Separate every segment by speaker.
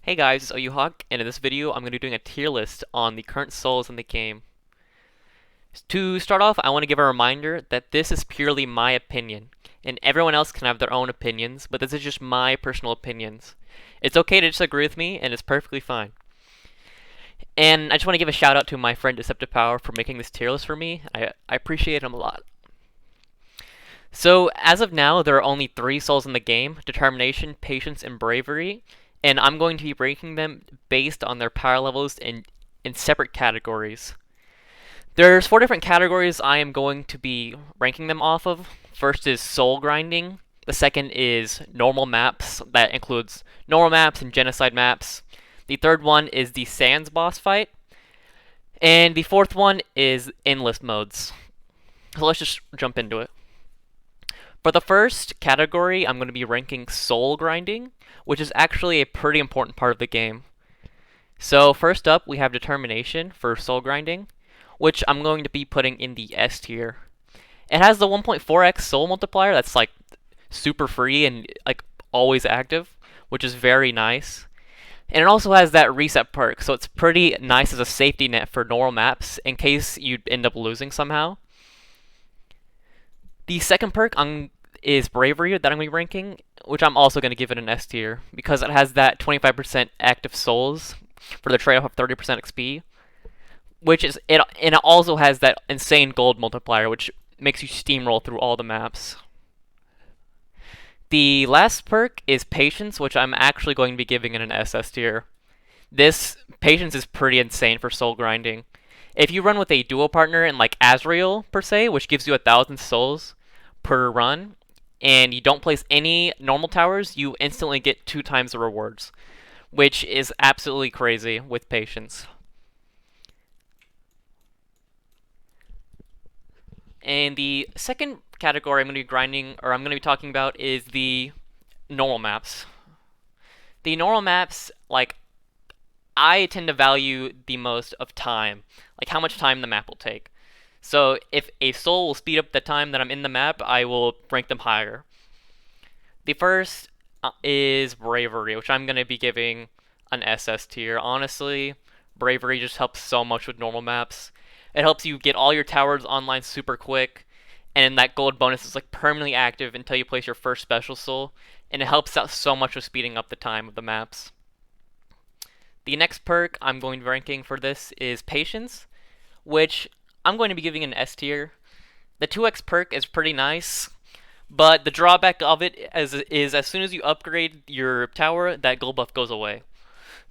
Speaker 1: Hey guys, it's OuHawk, and in this video I'm going to be doing a tier list on the current souls in the game. To start off, I want to give a reminder that this is purely my opinion, and everyone else can have their own opinions, but this is just my personal opinions. It's okay to disagree with me, and it's perfectly fine. And I just want to give a shout out to my friend Deceptive Power for making this tier list for me. I appreciate him a lot. So, as of now, there are only 3 souls in the game: Determination, Patience, and Bravery, and I'm going to be ranking them based on their power levels in separate categories. There's 4 different categories I am going to be ranking them off of. First is soul grinding. The second is normal maps. That includes normal maps and genocide maps. The third one is the Sands boss fight. And the fourth one is endless modes. So let's just jump into it. For the first category, I'm going to be ranking soul grinding, which is actually a pretty important part of the game. So first up, we have determination for soul grinding, which I'm going to be putting in the S tier. It has the 1.4x soul multiplier that's like super free and like always active, which is very nice. And it also has that reset perk, so it's pretty nice as a safety net for normal maps in case you end up losing somehow. The second perk is Bravery that I'm going to be ranking, which I'm also going to give it an S tier, because it has that 25% active souls for the trade-off of 30% XP, which is it, and it also has that insane gold multiplier, which makes you steamroll through all the maps. The last perk is Patience, which I'm actually going to be giving it an SS tier. This Patience is pretty insane for soul grinding. If you run with a duo partner in like Azrael per se, which gives you 1,000 souls per run, and you don't place any normal towers, you instantly get 2 times the rewards, which is absolutely crazy with Patience. And the second category I'm going to be talking about is the normal maps. The normal maps, like, I tend to value the most of time, like how much time the map will take. So if a soul will speed up the time that I'm in the map, I will rank them higher. The first is Bravery, which I'm going to be giving an SS tier. Honestly, Bravery just helps so much with normal maps. It helps you get all your towers online super quick, and that gold bonus is like permanently active until you place your first special soul, and it helps out so much with speeding up the time of the maps. The next perk I'm going to be ranking for this is Patience, which I'm going to be giving an S tier. The 2x perk is pretty nice, but the drawback of it is as soon as you upgrade your tower, that gold buff goes away.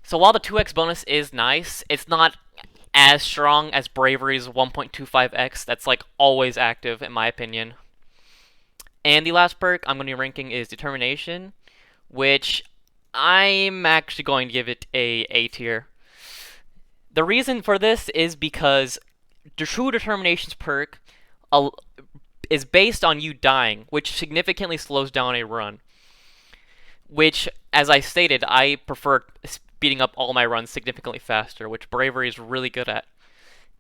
Speaker 1: So while the 2x bonus is nice, it's not as strong as Bravery's 1.25x that's like always active in my opinion. And the last perk I'm going to be ranking is Determination, which I'm actually going to give it a tier. The reason for this is because the True Determination's perk is based on you dying, which significantly slows down a run. Which, as I stated, I prefer speeding up all my runs significantly faster, which Bravery is really good at.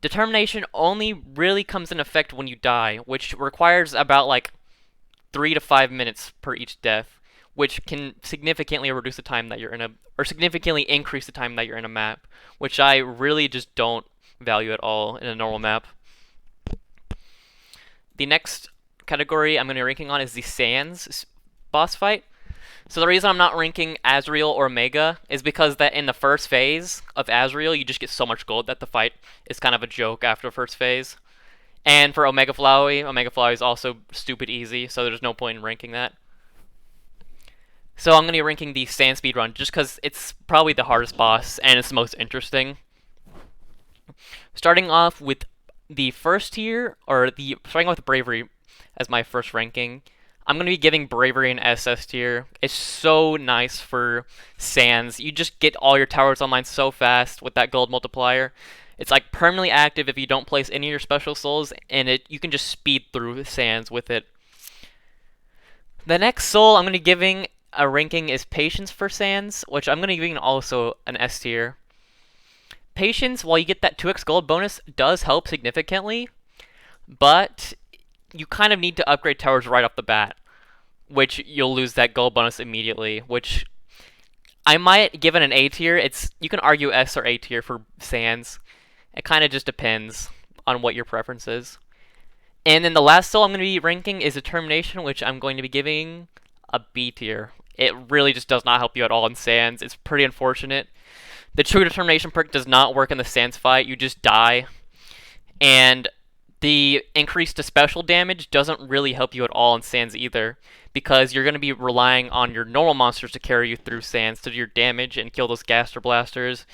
Speaker 1: Determination only really comes in effect when you die, which requires about like 3 to 5 minutes per each death, which can significantly reduce the time that you're in or significantly increase the time that you're in a map, which I really just don't value at all in a normal map. The next category I'm going to be ranking on is the Sands boss fight. So the reason I'm not ranking Azrael or Omega is because that in the first phase of Azrael, you just get so much gold that the fight is kind of a joke after the first phase. And for Omega Flowey is also stupid easy, so there's no point in ranking that. So I'm going to be ranking the Sand speedrun just because it's probably the hardest boss and it's the most interesting. Starting off with the first tier, starting off with Bravery as my first ranking, I'm going to be giving Bravery an SS tier. It's so nice for Sands. You just get all your towers online so fast with that gold multiplier. It's like permanently active if you don't place any of your special souls, and you can just speed through Sands with it. The next soul I'm going to be giving a ranking is Patience for Sands, which I'm going to be giving also an S tier. Patience, while you get that 2x gold bonus, does help significantly, but you kind of need to upgrade towers right off the bat, which you'll lose that gold bonus immediately, which I might give it an A tier. You can argue S or A tier for Sans. It kind of just depends on what your preference is. And then the last soul I'm going to be ranking is Determination, which I'm going to be giving a B tier. It really just does not help you at all in Sans. It's pretty unfortunate. The True Determination perk does not work in the Sans fight. You just die. And the increase to special damage doesn't really help you at all in Sans either, because you're going to be relying on your normal monsters to carry you through Sans to do your damage and kill those Gaster Blasters,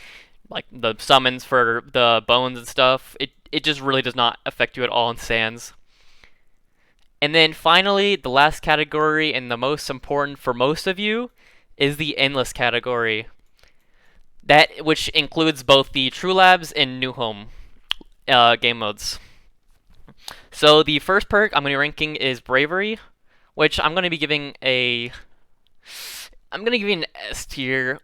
Speaker 1: like the summons for the bones and stuff. It just really does not affect you at all in Sans. And then finally, the last category and the most important for most of you is the Endless category. That which includes both the True Labs and New Home game modes. So the first perk I'm going to be ranking is Bravery, which I'm going to be giving a... I'm going to give you an S tier.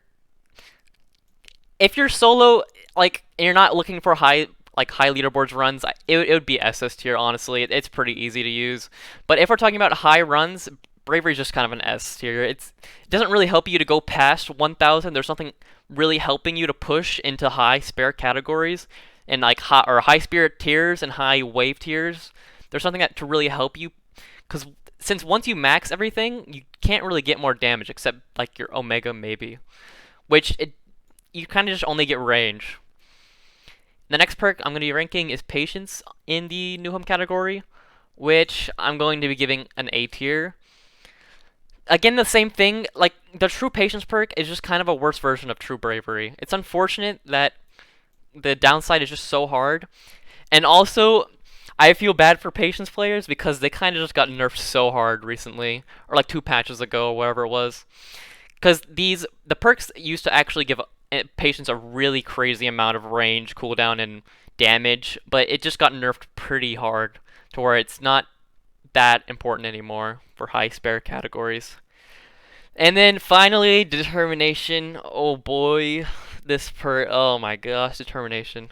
Speaker 1: If you're solo, like, and you're not looking for high leaderboards runs, it would be SS tier, honestly. It's pretty easy to use. But if we're talking about high runs, Bravery is just kind of an S tier. It doesn't really help you to go past 1,000. There's nothing really helping you to push into high spare categories and like high spirit tiers and high wave tiers. There's something that to really help you, because since once you max everything, you can't really get more damage except like your Omega maybe, which you kind of just only get range. The next perk I'm going to be ranking is Patience in the New Home category, which I'm going to be giving an A tier. Again, the same thing, like the True Patience perk is just kind of a worse version of True Bravery. It's unfortunate that the downside is just so hard. And also, I feel bad for Patience players because they kind of just got nerfed so hard recently, or like 2 patches ago, or whatever it was. Because the perks used to actually give Patience a really crazy amount of range, cooldown, and damage, but it just got nerfed pretty hard to where it's not that important anymore for high spare categories. And then finally, Determination. Oh boy, oh my gosh, Determination.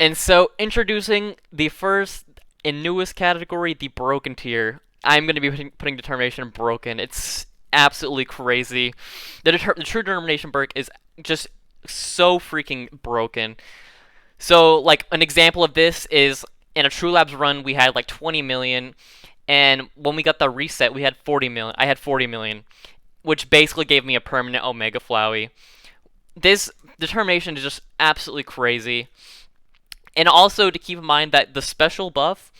Speaker 1: And so, introducing the first and newest category, the Broken tier. I'm going to be putting Determination in Broken. It's absolutely crazy. The True Determination perk is just so freaking broken. So, like, an example of this is in a True Labs run, we had like 20 million, and when we got the reset, we had 40 million. I had 40 million, which basically gave me a permanent Omega Flowey. This Determination is just absolutely crazy. And also to keep in mind that the special buff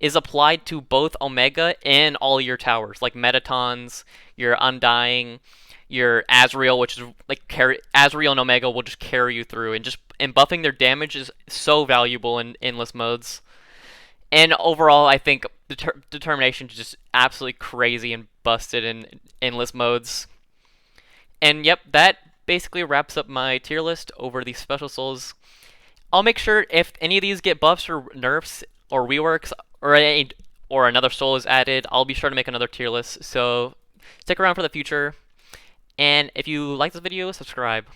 Speaker 1: is applied to both Omega and all your towers, like Metatons, your Undying, your Azrael, which is like Azrael and Omega will just carry you through, and buffing their damage is so valuable in endless modes. And overall, I think Determination is just absolutely crazy and busted in endless modes. And yep, that basically wraps up my tier list over these special souls. I'll make sure if any of these get buffs or nerfs or reworks or another soul is added, I'll be sure to make another tier list. So stick around for the future. And if you like this video, subscribe.